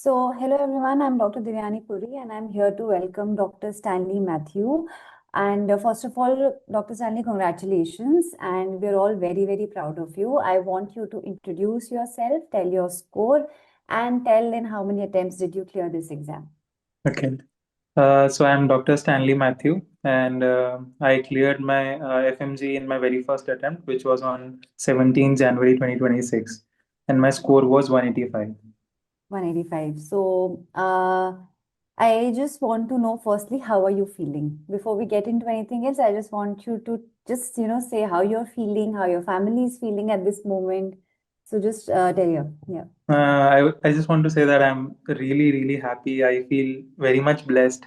Hello everyone, I'm Dr. Divyani Puri and I'm here to welcome Dr. Stanley Mathew. And first of all, Dr. Stanley, congratulations. And we're all very, very proud of you. I want you to introduce yourself, tell your score, and tell in how many attempts did you clear this exam. Okay. So I'm Dr. Stanley Mathew, and I cleared my FMGE in my very first attempt, which was on 17 January 2026, and my score was 185. 185. I just want to know firstly, how are you feeling? Before we get into anything else, I just want you to just, say how you're feeling, how your family is feeling at this moment. So just tell you. Yeah. I just want to say that I'm really, really happy. I feel very much blessed.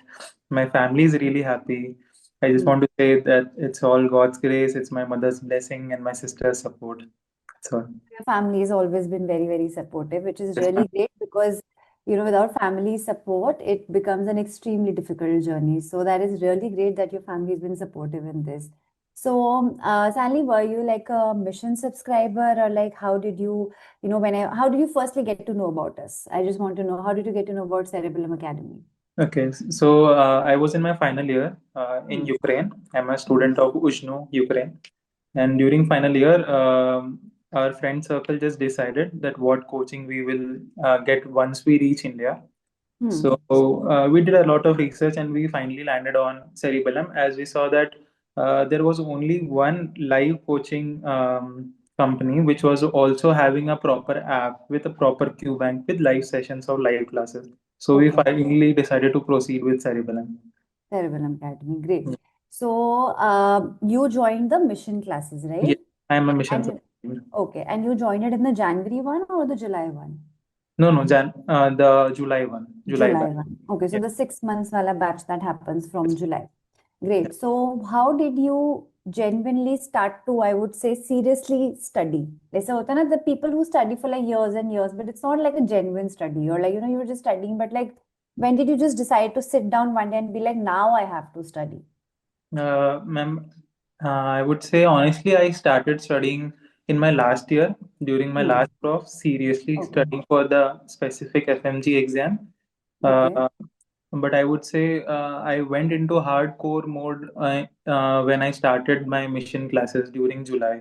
My family is really happy. I just Hmm. want to say that it's all God's grace, it's my mother's blessing, and my sister's support. That's all. Your family has always been very, very supportive, which is Yes, really ma'am. great because, without family support, it becomes an extremely difficult journey. So that is really great that your family has been supportive in this. Stanley, were you like a mission subscriber or like how did you, how did you firstly get to know about us? I just want to know, how did you get to know about Cerebellum Academy? Okay, so I was in my final year in Hmm. Ukraine. I'm a Hmm. student of Uzhno, Ukraine. And during final year, our friend circle just decided that what coaching we will get once we reach India. Hmm. So we did a lot of research and we finally landed on Cerebellum as we saw that there was only one live coaching company which was also having a proper app with a proper queue bank with live sessions or live classes. So we Okay. finally decided to proceed with Cerebellum. Cerebellum Academy. Great. You joined the mission classes, right? Yes, I am a mission And subscriber. okay, and you joined it in the January one or the July one? No, no, the July one, July July batch. one. Okay, so Yeah. the 6 months wala batch that happens from July. Great. So how did you genuinely start to, I would say, seriously study? Like, hota na, the people who study for like years and years, but it's not like a genuine study, or like, you were just studying, but like, when did you just decide to sit down one day and be like, now I have to study? Ma'am, I would say honestly, I started studying in my last year during my Hmm. last prof, seriously Okay. studying for the specific FMG exam. Okay. Uh, but I would say I went into hardcore mode when I started my mission classes during July,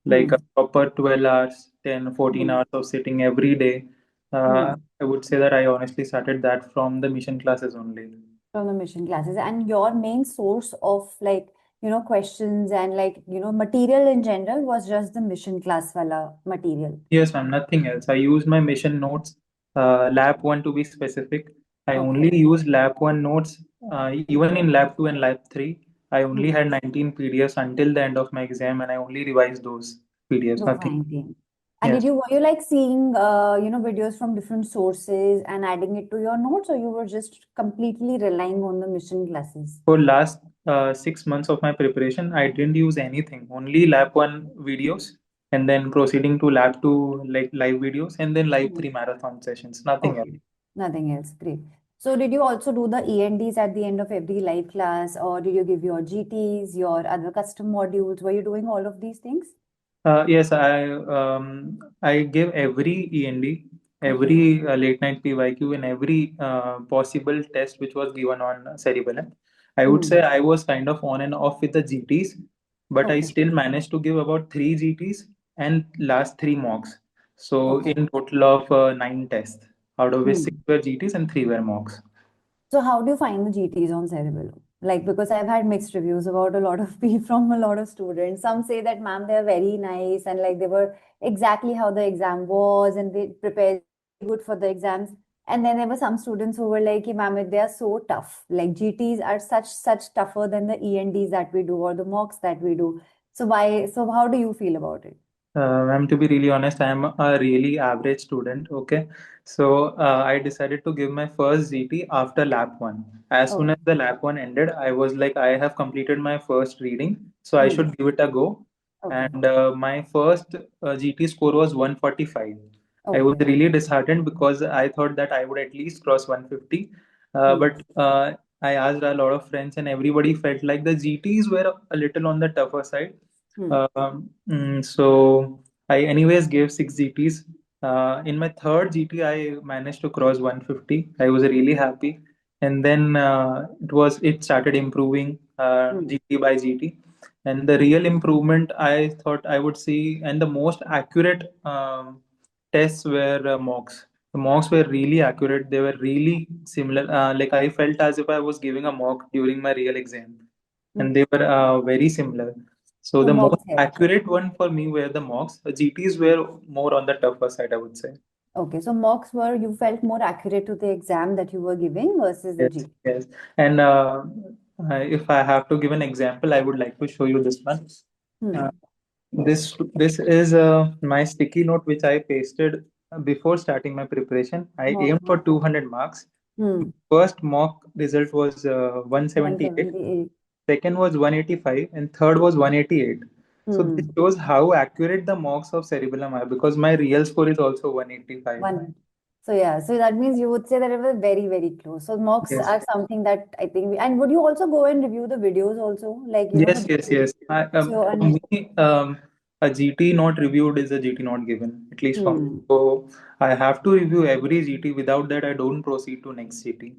like a Hmm. proper 12 hours, 10, 14 Hmm. hours of sitting every day. Hmm. I would say that I honestly started that from the mission classes only. From the mission classes. And your main source of like, questions and like, material in general was just the mission class wala material. Yes, ma'am, nothing else. I used my mission notes, lab 1 to be specific. I Okay. only used lab 1 notes, even in lab 2 and lab 3. I only Hmm. had 19 PDFs until the end of my exam, and I only revised those PDFs, Those nothing. 19. And Yes. were you like seeing, videos from different sources and adding it to your notes, or you were just completely relying on the mission classes? For last 6 months of my preparation, I didn't use anything, only lab 1 videos, and then proceeding to lab 2, like live videos, and then live Hmm. 3 marathon sessions, nothing else. Okay. Nothing else. Great. So did you also do the ENDs at the end of every live class, or did you give your GTs, your other custom modules? Were you doing all of these things? Yes, I give every END, Okay. every late night PYQ, and every possible test which was given on Cerebellum. I would say Hmm. I was kind of on and off with the GTs, but I Okay. still managed to give about three GTs and last three mocks. So Okay. in total of nine tests, out of which six Hmm. were GTs and three were mocks. So how do you find the GTs on Cerebellum? Like, because I've had mixed reviews about a lot of people from a lot of students. Some say that, ma'am, they're very nice and like they were exactly how the exam was and they prepared good for the exams. And then there were some students who were like, "Hey, ma'am, they are so tough. Like GTs are such tougher than the ENDs that we do or the mocks that we do." So why? So how do you feel about it? To be really honest, I'm a really average student. Okay. So I decided to give my first GT after lap one. As soon Okay. as the lap one ended, I was like, I have completed my first reading, so I Hmm. should give it a go. Okay. And my first GT score was 145. I was Okay. really disheartened because I thought that I would at least cross 150. Hmm. But I asked a lot of friends, and everybody felt like the GTs were a little on the tougher side. Hmm. So I anyways gave six GTs. In my third GT, I managed to cross 150. I was really happy. And then it started improving Hmm. GT by GT. And the real improvement I thought I would see, and the most accurate tests were mocks. The mocks were really accurate. They were really similar. Like I felt as if I was giving a mock during my real exam, Hmm. and they were very similar. So So the most mocks helped. accurate one for me were the mocks. The GTs were more on the tougher side, I would say. Okay, so mocks were, you felt more accurate to the exam that you were giving versus the Yes, G. yes. And if I have to give an example, I would like to show you this one. Uh, Hmm. this is my sticky note which I pasted before starting my preparation. I Mock. aimed for 200 marks. Hmm. First mock result was 178. 178. Second was 185, and third was 188. So this Hmm. shows how accurate the mocks of Cerebellum are, because my real score is also 185. One. So yeah, so that means you would say that it was very, very close. So mocks Yes. are something that I think and would you also go and review the videos also? Like, for Yes, yes, GT? yes. So, For me, a GT not reviewed is a GT not given, at least for me. hmm. So I have to review every GT. Without that, I don't proceed to next GT.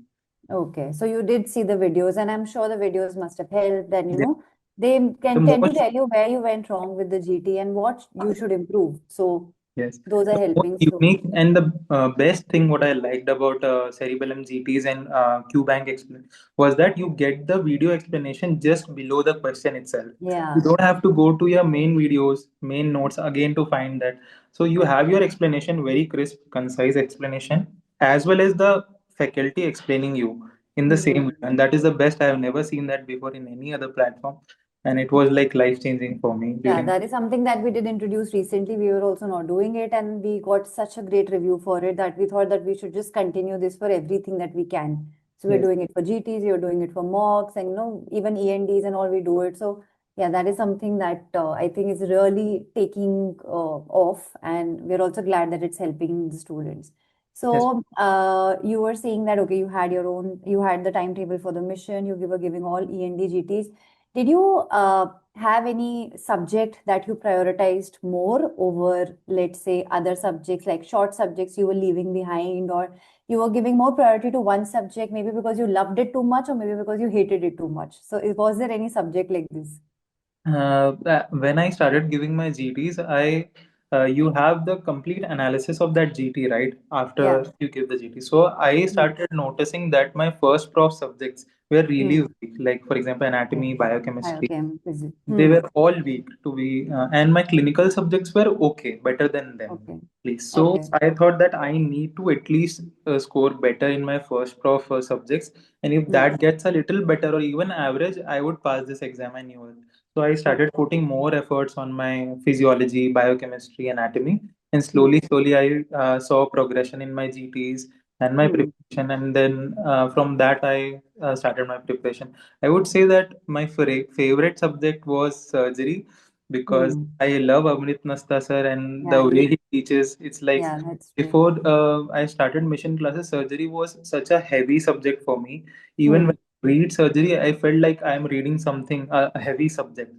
Okay. So you did see the videos, and I'm sure the videos must have helped. And, Yeah. they The can tend to most tell you where you went wrong with the GT and what you should improve. So Yes. those are The most helping. So, unique and the best thing what I liked about Cerebellum GTs and QBank was that you get the video explanation just below the question itself. You yeah. don't have to go to your main videos, main notes again to find that. So you have your explanation, very crisp, concise explanation, as well as the faculty explaining you in the same way. Hmm. And that is the best. I have never seen that before in any other platform. And it was like life changing for me Yeah, during. that is something that we did introduce recently. We were also not doing it, and we got such a great review for it that we thought that we should just continue this for everything that we can. So we're Yes. doing it for GTs, you're doing it for mocks, and even ENDs and all we do it. So yeah, that is something that I think is really taking off, and we're also glad that it's helping the students. Yes. So you were saying that okay, you had the timetable for the mission, you were giving all END GTs. Did you have any subject that you prioritized more over, let's say, other subjects, like short subjects you were leaving behind, or you were giving more priority to one subject, maybe because you loved it too much, or maybe because you hated it too much? So, was there any subject like this? When I started giving my GTs, you have the complete analysis of that GT, right? Yeah. After you give the GT. So I Hmm. started noticing that my first prof subjects were really Hmm. weak, like for example, anatomy, biochemistry. Biochem, physics. They Hmm. were all weak to be, and my clinical subjects were okay, better than them. Okay. Please. So Okay. I thought that I need to at least score better in my first prof subjects, and if Hmm. that gets a little better or even average, I would pass this exam. I knew it. So I started Okay. putting more efforts on my physiology, biochemistry, anatomy, and Hmm. slowly I saw progression in my GTs and my Hmm. preparation, and then from that I started my preparation. I would say that my favorite subject was surgery, because Hmm. I love Amrit Nasta sir and Yeah, the way he teaches. It's like yeah, that's true. before I started mission classes, surgery was such a heavy subject for me. Even Hmm. when I read surgery, I felt like I'm reading something a heavy subject.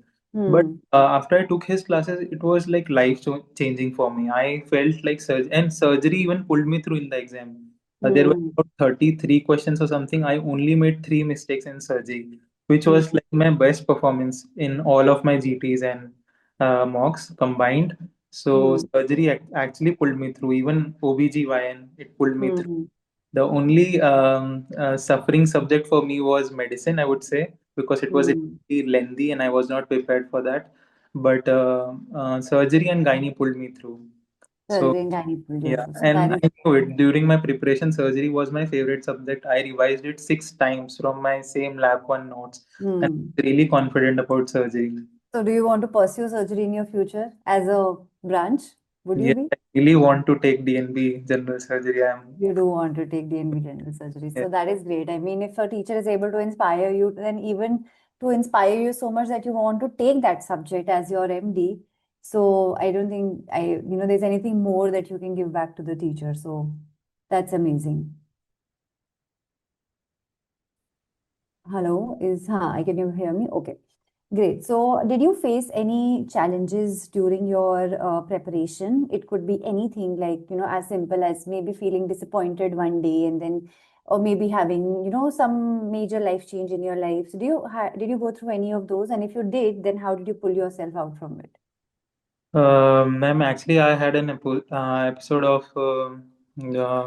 But Hmm. after I took his classes, it was like changing for me. I felt like surgery even pulled me through in the exam. There were Hmm. about 33 questions or something. I only made three mistakes in surgery, which was Hmm. like my best performance in all of my GTs and mocks combined. So Hmm. surgery actually pulled me through. Even OBGYN, it pulled me through. Hmm. The only suffering subject for me was medicine, I would say, because it was Hmm. really lengthy and I was not prepared for that. But surgery and gynae pulled me through. So Surgery and gynae pulled you yeah, through. So that and is. I knew it during my preparation. Surgery was my favorite subject. I revised it six times from my same lab one notes, and Hmm. I'm really confident about surgery. So do you want to pursue surgery in your future as a branch? Would you Yes, be? I really want to take DNB general surgery. I'm You do want to take DNB general surgery. yes, So that is great. I mean, if a teacher is able to inspire you, then even to inspire you so much that you want to take that subject as your MD. So I don't think there's anything more that you can give back to the teacher. So that's amazing. Hello, can you hear me? Okay. Great. So, did you face any challenges during your preparation? It could be anything like, as simple as maybe feeling disappointed one day and then, or maybe having, some major life change in your life. So, did you go through any of those? And if you did, then how did you pull yourself out from it? Ma'am, actually, I had an episode of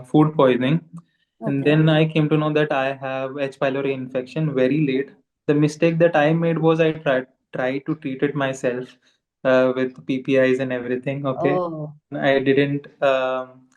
food poisoning, and Okay. then I came to know that I have H. pylori infection very late. The mistake that I made was I tried to treat it myself with PPIs and everything. Okay, Oh, I didn't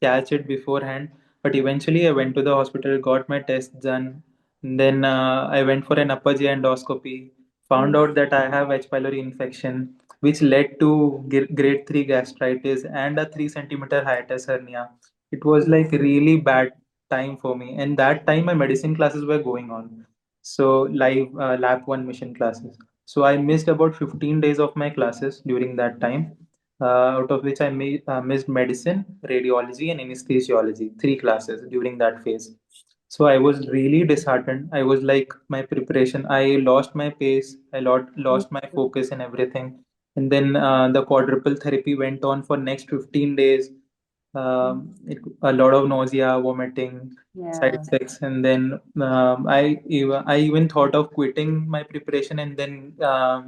catch it beforehand, but eventually I went to the hospital, got my tests done, and then I went for an upper GI endoscopy, found hmm. out that I have H. pylori infection, which led to grade 3 gastritis and a 3 centimeter hiatus hernia. It was Hmm. like really bad time for me, and that time my medicine classes were going on, so live lab 1 mission classes. So I missed about 15 days of my classes during that time, out of which I missed medicine, radiology, and anesthesiology, 3 classes during that phase. So I was really disheartened. I was like, my preparation, I lost my pace, Hmm. lost my focus and everything. And then the quadruple therapy went on for next 15 days. A lot of nausea, vomiting, side Yeah. effects, and then I even thought of quitting my preparation and then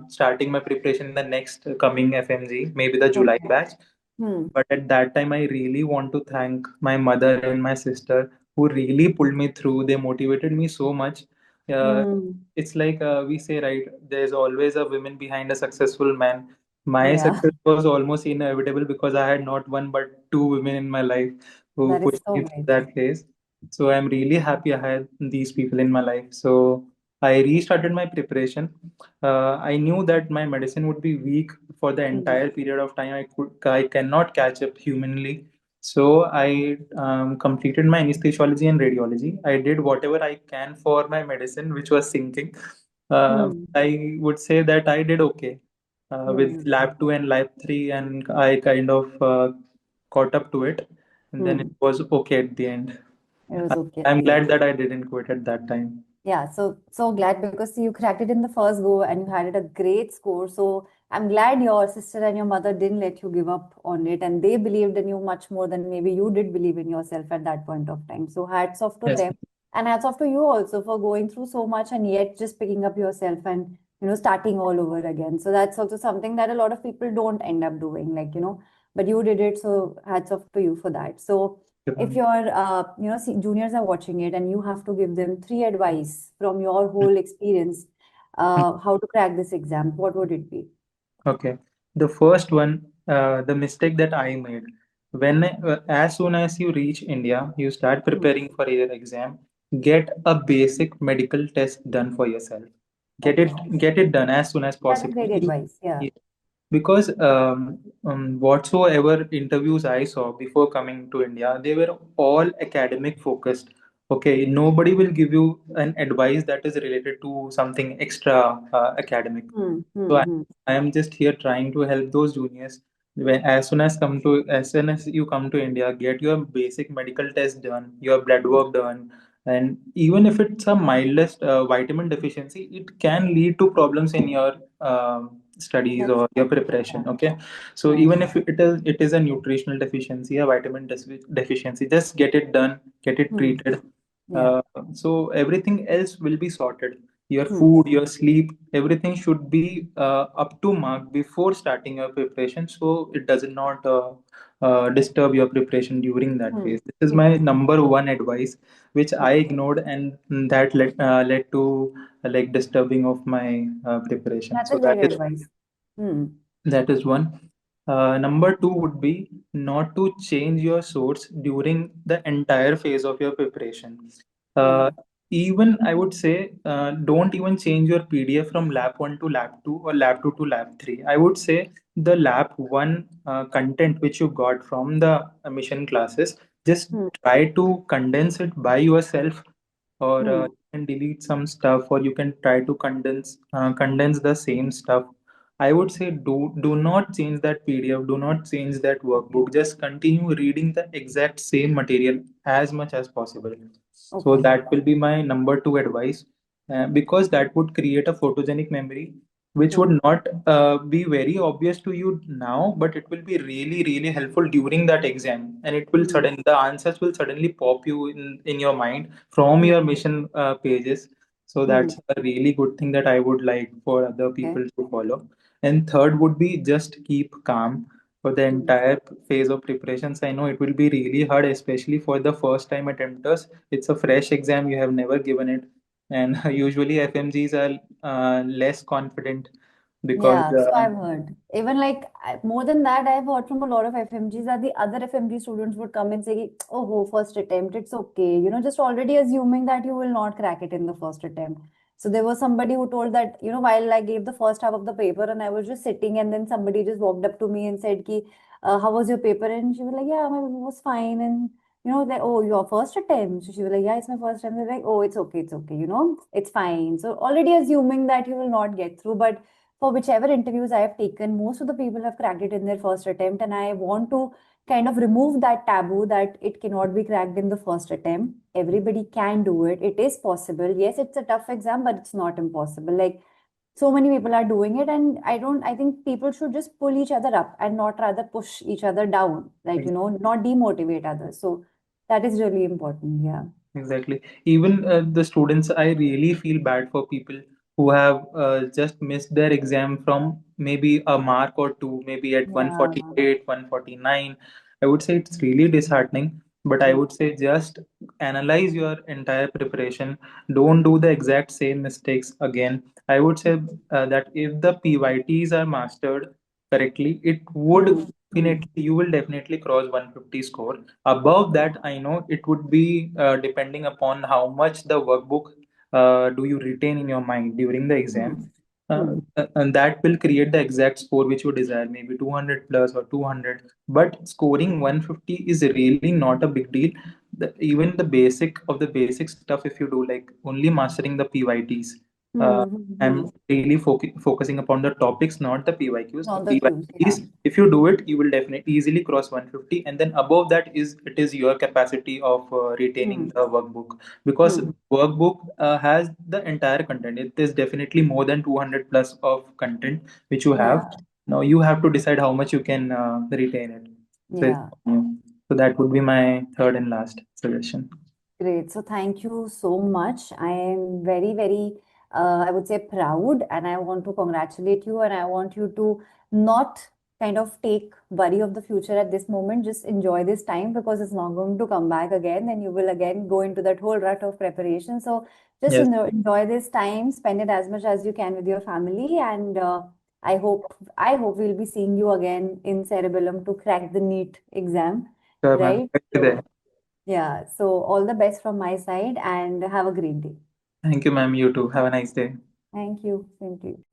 starting my preparation in the next coming FMG, maybe the July Okay. batch. Hmm. But at that time, I really want to thank my mother and my sister who really pulled me through. They motivated me so much. Uh, Hmm. it's like we say, right? There's always a woman behind a successful man. My Yeah. success was almost inevitable because I had not one but two women in my life who That is pushed so me through great. that phase. So I'm really happy I had these people in my life. So I restarted my preparation. I knew that my medicine would be weak for the Hmm. entire period of time. I cannot catch up humanly. So I completed my anesthesiology and radiology. I did whatever I can for my medicine, which was sinking. Hmm. I would say that I did okay with Hmm. lab 2 and lab 3, and I kind of caught up to it. And then it Hmm. was okay at the end. It was okay at I'm the end. glad that I didn't quit at that time. Yeah, so glad because you cracked it in the first go and you had it a great score. So I'm glad your sister and your mother didn't let you give up on it and they believed in you much more than maybe you did believe in yourself at that point of time. So hats off to Yes. them and hats off to you also for going through so much and yet just picking up yourself and starting all over again. So that's also something that a lot of people don't end up doing, like but you did it. So hats off to you for that. So if your juniors are watching it and you have to give them three advice from your whole experience, how to crack this exam, what would it be? Okay. The first one, the mistake that I made, as soon as you reach India, you start Hmm. preparing for your exam, get a basic medical test done for yourself. Okay, Get it done as soon as that's a possible. great advice. Yeah. Yeah. Because whatsoever interviews I saw before coming to India, they were all academic focused. Okay, nobody will give you an advice that is related to something extra academic. Hmm. So Hmm. Hmm. I am just here trying to help those juniors. As soon as you come to India, get your basic medical test done, your blood Hmm. work done, and even if it's a mildest vitamin deficiency, it can lead to problems in your studies That's or your yeah. preparation. Okay, so Yeah. even if it is a nutritional deficiency, a deficiency, just get it done, get it Hmm. treated. Yeah. Uh, so everything else will be sorted. Your Hmm. food, your sleep, everything should be up to mark before starting your preparation, so it does not disturb your preparation during that Hmm. phase. This is my Hmm. number one advice, which I Okay. ignored, and that led to like disturbing of my preparation. That's a So great advice. Hmm. that is one. Number two would be not to change your source during the entire phase of your preparation. Uh, Hmm. Even I would say, don't even change your PDF from lab 1 to lab 2 or lab 2 to lab 3. I would say the lab 1 content which you got from the mission classes, just Hmm. try to condense it by yourself, or Hmm. you can delete some stuff, or you can try to condense the same stuff. I would say do not change that PDF, do not change that Okay. workbook. Just continue reading the exact same material as much as possible. So Okay. that will be my number two advice, because that would create a photogenic memory. which would True. not be very obvious to you now, but it will be really, really helpful during that exam. And it will Hmm. the answers will suddenly pop you in your mind from Hmm. your mission pages. So Hmm. that's a really good thing that I would like for other Okay. people to follow. And third would be just keep calm for the Hmm. entire phase of preparations. I know it will be really hard, especially for the first time attempters. It's a fresh exam, you have never given it. And usually FMGs are less confident because Yeah, so I've heard. Even like more than that, I've heard from a lot of FMGs that the other FMG students would come and say, "Ki, oh, ho, first attempt, it's okay." Just already assuming that you will not crack it in the first attempt. So there was somebody who told that, while I gave the first half of the paper and I was just sitting, and then somebody just walked up to me and said, "Ki, how was your paper?" And she was like, "Yeah, my paper was fine." And like, "Oh, your first attempt." So she was like, "Yeah, it's my first attempt." They're like, "Oh, it's okay, it's fine." So already assuming that you will not get through, but for whichever interviews I have taken, most of the people have cracked it in their first attempt. And I want to kind of remove that taboo that it cannot be cracked in the first attempt. Everybody can do it. It is possible. Yes, it's a tough exam, but it's not impossible. Like so many people are doing it. And I think people should just pull each other up and not rather push each other down, like, not demotivate others. So that is really important. Yeah. exactly. Even the students, I really feel bad for people who have just missed their exam from maybe a mark or two, maybe at Yeah. 148, 149. I would say it's really disheartening, but I Hmm. would say just analyze your entire preparation. Don't do the exact same mistakes again. I would say that if the PYTs are mastered correctly, it would Hmm. definitely, you will definitely cross 150 score. Above that, I know it would be depending upon how much the workbook do you retain in your mind during the exam. Hmm. Hmm. And that will create the exact score which you desire, maybe 200 plus or 200. But scoring 150 is really not a big deal. Even the basic of the basic stuff, if you do like only mastering the PYTs, uh, Hmm. Hmm. Hmm. I'm really focusing upon the topics, not the PYQs. The All the cues. Yeah. PYQs, if you do it, you will definitely easily cross 150, and then above that is your capacity of retaining Hmm. the workbook, because Hmm. workbook has the entire content. It is definitely more than 200 plus of content which you have. Yeah. Now you have to decide how much you can retain it. So, Yeah. so that would be my third and last suggestion. Great. So thank you so much. I am very, very, I would say proud, and I want to congratulate you, and I want you to not kind of take worry of the future at this moment. Just enjoy this time because it's not going to come back again, and you will again go into that whole rut of preparation. So just Yes, enjoy this time, spend it as much as you can with your family, and I hope we'll be seeing you again in Cerebellum to crack the NEET exam, sure, ma'am. right? Right there. So. Yeah, so all the best from my side and have a great day. Thank you, ma'am. You too. Have a nice day. Thank you. Thank you.